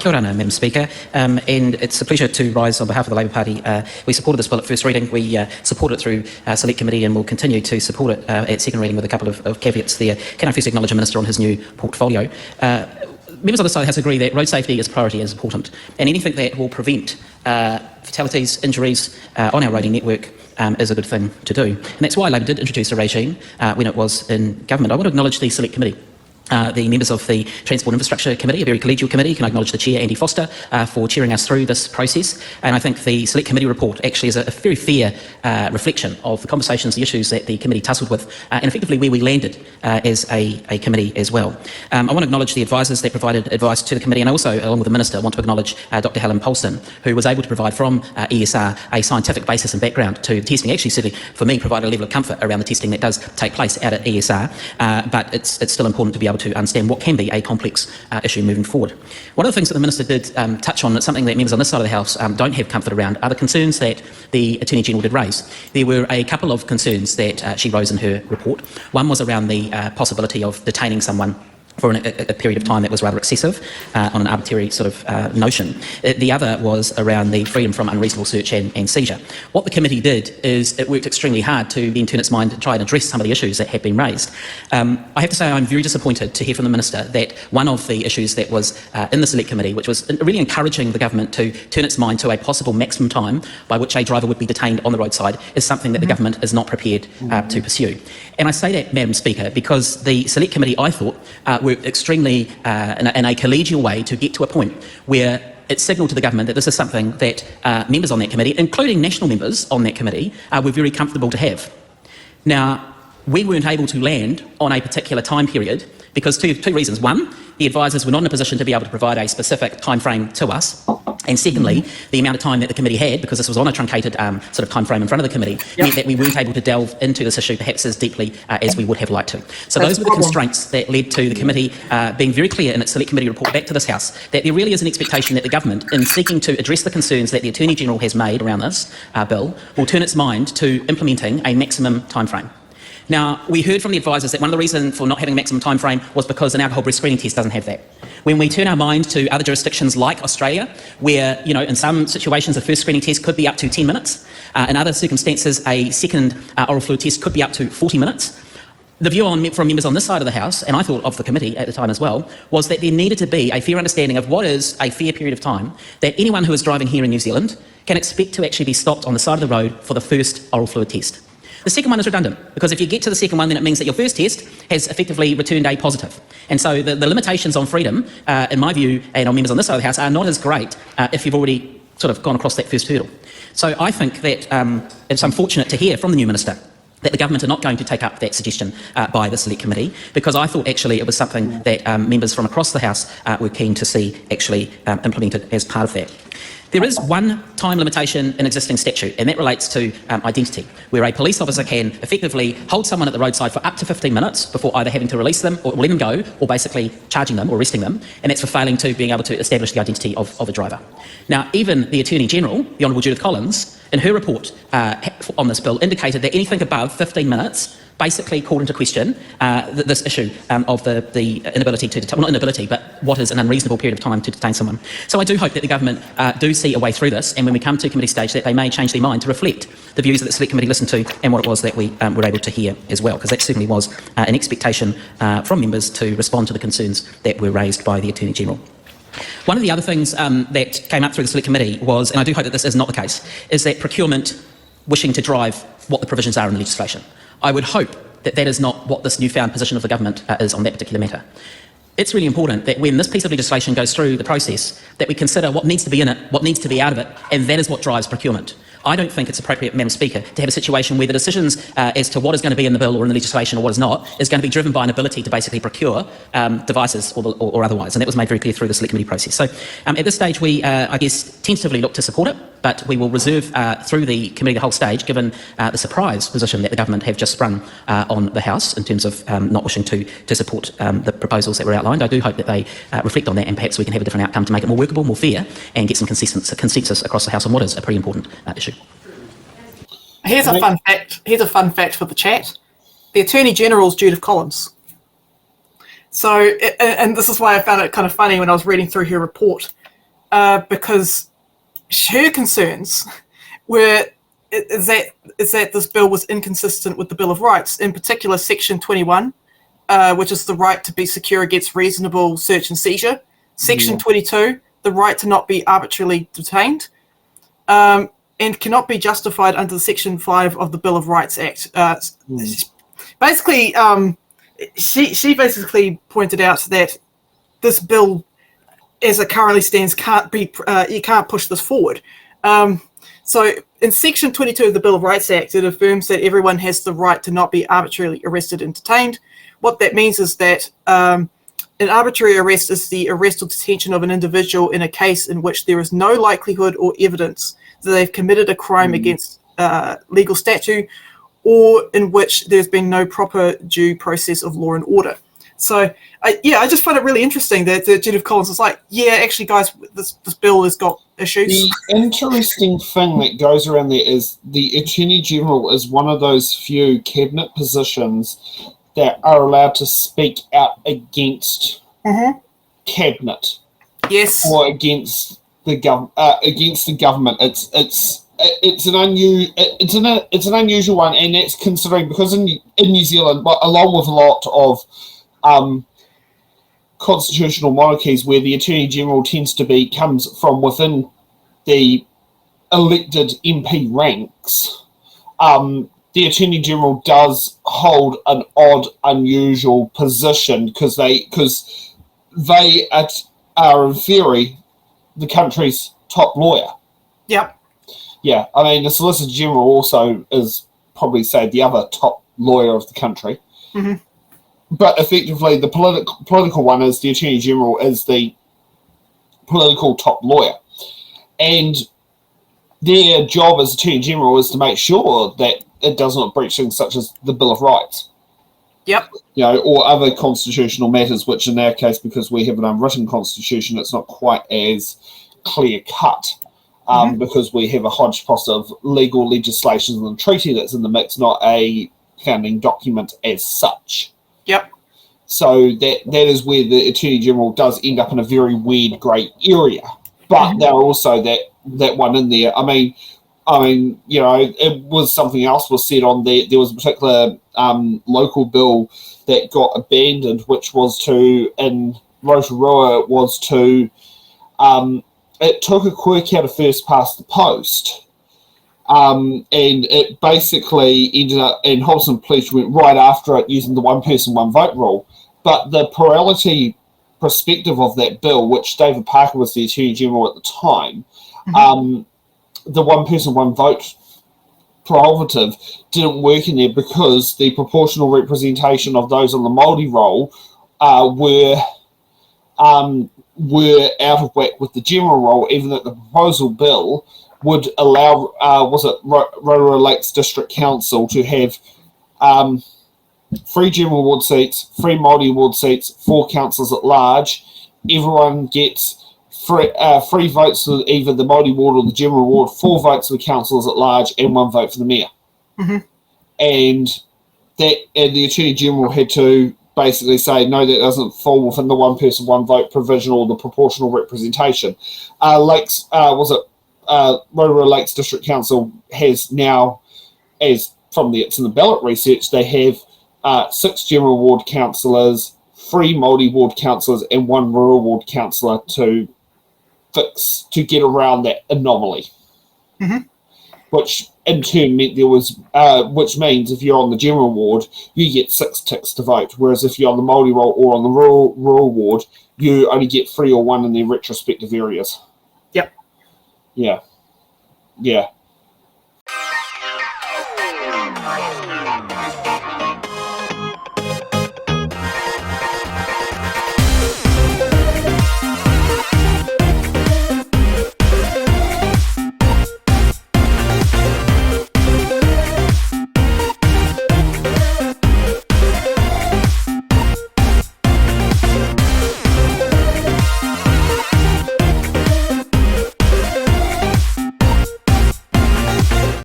Kia ora, Madam Speaker, and it's a pleasure to rise on behalf of the Labour Party. We supported this bill at first reading. We supported it through Select Committee and will continue to support it at second reading with a couple of caveats there. Can I first acknowledge the Minister on his new portfolio? Members of the side of the House agree that road safety is a priority and is important, and anything that will prevent fatalities, injuries on our roading network is a good thing to do. And that's why Labor did introduce a regime when it was in government. I want to acknowledge the Select Committee. The members of the Transport Infrastructure Committee, a very collegial committee. Can I acknowledge the Chair, Andy Foster, for chairing us through this process. And I think the Select Committee report actually is a very fair reflection of the conversations, the issues that the committee tussled with, and effectively where we landed as a committee as well. I want to acknowledge the advisors that provided advice to the committee, and also, along with the Minister, I want to acknowledge Dr Helen Polston, who was able to provide from ESR a scientific basis and background to testing. Actually, certainly for me, provided a level of comfort around the testing that does take place out at ESR, but it's still important to be able to understand what can be a complex issue moving forward. One of the things that the Minister did touch on, it's something that members on this side of the House don't have comfort around, are the concerns that the Attorney-General did raise. There were a couple of concerns that she rose in her report. One was around the possibility of detaining someone for a period of time that was rather excessive on an arbitrary sort of notion. The other was around the freedom from unreasonable search and seizure. What the committee did is it worked extremely hard to then turn its mind to try and address some of the issues that had been raised. I have to say I'm very disappointed to hear from the Minister that one of the issues that was in the Select Committee, which was really encouraging the government to turn its mind to a possible maximum time by which a driver would be detained on the roadside, is something that the government is not prepared to pursue. And I say that, Madam Speaker, because the Select Committee, I thought, worked extremely in a collegial way to get to a point where it signalled to the government that this is something that members on that committee, including national members on that committee, were very comfortable to have. Now, we weren't able to land on a particular time period because two reasons. One, the advisors were not in a position to be able to provide a specific time frame to us. And secondly, the amount of time that the committee had, because this was on a truncated sort of time frame in front of the committee, meant that we weren't able to delve into this issue perhaps as deeply as we would have liked to. So those were the constraints that led to the committee being very clear in its Select Committee report back to this House that there really is an expectation that the government, in seeking to address the concerns that the Attorney-General has made around this bill, will turn its mind to implementing a maximum time frame. Now, we heard from the advisors that one of the reasons for not having a maximum time frame was because an alcohol breath screening test doesn't have that. When we turn our mind to other jurisdictions like Australia, where, you know, in some situations a first screening test could be up to 10 minutes, in other circumstances a second oral fluid test could be up to 40 minutes, the view from members on this side of the House, and I thought of the committee at the time as well, was that there needed to be a fair understanding of what is a fair period of time that anyone who is driving here in New Zealand can expect to actually be stopped on the side of the road for the first oral fluid test. The second one is redundant, because if you get to the second one, then it means that your first test has effectively returned a positive. And so the limitations on freedom, in my view, and on members on this side of the House, are not as great if you've already sort of gone across that first hurdle. So I think that it's unfortunate to hear from the new Minister that the government are not going to take up that suggestion by the Select Committee, because I thought actually it was something that members from across the House were keen to see actually implemented as part of that. There is one time limitation in existing statute, and that relates to identity, where a police officer can effectively hold someone at the roadside for up to 15 minutes before either having to release them or let them go, or basically charging them or arresting them, and that's for failing to being able to establish the identity of a driver. Now, even the Attorney-General, the Honourable Judith Collins, in her report on this bill indicated that anything above 15 minutes basically called into question this issue of the inability to detain, well, not inability, but what is an unreasonable period of time to detain someone. So I do hope that the government do see a way through this, and when we come to committee stage that they may change their mind to reflect the views that the Select Committee listened to and what it was that we were able to hear as well, because that certainly was an expectation from members to respond to the concerns that were raised by the Attorney-General. One of the other things that came up through the Select Committee was, and I do hope that this is not the case, is that procurement wishing to drive what the provisions are in the legislation. I would hope that that is not what this newfound position of the government is on that particular matter. It's really important that when this piece of legislation goes through the process, that we consider what needs to be in it, what needs to be out of it, and that is what drives procurement. I don't think it's appropriate, Madam Speaker, to have a situation where the decisions as to what is going to be in the bill or in the legislation or what is not is going to be driven by an ability to basically procure devices or otherwise, and that was made very clear through the Select Committee process. So at this stage we, I guess, tentatively look to support it, but we will reserve through the committee the whole stage, given the surprise position that the government have just sprung on the House in terms of not wishing to support the proposals that were outlined. I do hope that they reflect on that, and perhaps we can have a different outcome to make it more workable, more fair, and get some consensus across the House on what is a pretty important issue. Here's a fun fact. Here's a fun fact for the chat. The Attorney-General is Judith Collins. So, and this is why I found it kind of funny when I was reading through her report. because her concerns were is that this bill was inconsistent with the Bill of Rights, in particular Section 21, which is the right to be secure against reasonable search and seizure. Section 22, the right to not be arbitrarily detained, and cannot be justified under Section 5 of the Bill of Rights Act. Basically, she basically pointed out that this bill, as it currently stands, you can't push this forward. So in Section 22 of the Bill of Rights Act, it affirms that everyone has the right to not be arbitrarily arrested and detained. What that means is that an arbitrary arrest is the arrest or detention of an individual in a case in which there is no likelihood or evidence that they've committed a crime against legal statute, or in which there's been no proper due process of law and order. So, I just find it really interesting that Judith Collins is like, yeah, actually, guys, this bill has got issues. The interesting thing that goes around there is the Attorney General is one of those few cabinet positions that are allowed to speak out against cabinet, yes, or against the government. It's an unusual one, and that's considering because in New Zealand, along with a lot of constitutional monarchies where the Attorney General comes from within the elected MP ranks, the Attorney General does hold an odd, unusual position because they are in theory the country's top lawyer. Yep. Yeah, I mean the Solicitor General also is probably, say, the other top lawyer of the country. Mm-hmm. But effectively, the political one is the Attorney General is the political top lawyer. And their job as Attorney General is to make sure that it does not breach things such as the Bill of Rights. Yep. Or other constitutional matters, which in our case, because we have an unwritten constitution, it's not quite as clear-cut. Because we have a hodgepodge of legal legislation and treaty that's in the mix, not a founding document as such. Yep. So that is where the Attorney General does end up in a very weird grey area. But there are also that one in there. I mean, it was something else was said on there. There was a particular local bill that got abandoned, which was in Rotorua, was to it took a quirk out of first past the post. And it basically ended up, and Wholesome Pledge went right after it using the one person, one vote rule. But the plurality perspective of that bill, which David Parker was the Attorney General at the time, the one person, one vote prerogative didn't work in there because the proportional representation of those on the Māori roll were out of whack with the general roll, even though the proposal bill would allow, Rotorua Lakes District Council to have 3 general ward seats, 3 Māori ward seats, 4 councillors at large. Everyone gets 3 votes for either the Māori ward or the general ward, 4 votes for the councillors at large, and 1 vote for the mayor. And the Attorney General had to basically say, no, that doesn't fall within the one person, one vote provisional or the proportional representation. Rotorua Lakes District Council has now, it's in the ballot research, they have 6 general ward councillors, 3 Māori ward councillors, and 1 rural ward councillor to get around that anomaly. Which in turn meant which means if you're on the general ward, you get 6 ticks to vote, whereas if you're on the Māori roll or on the rural ward, you only get 3 or 1 in their retrospective areas. Yep. Yeah.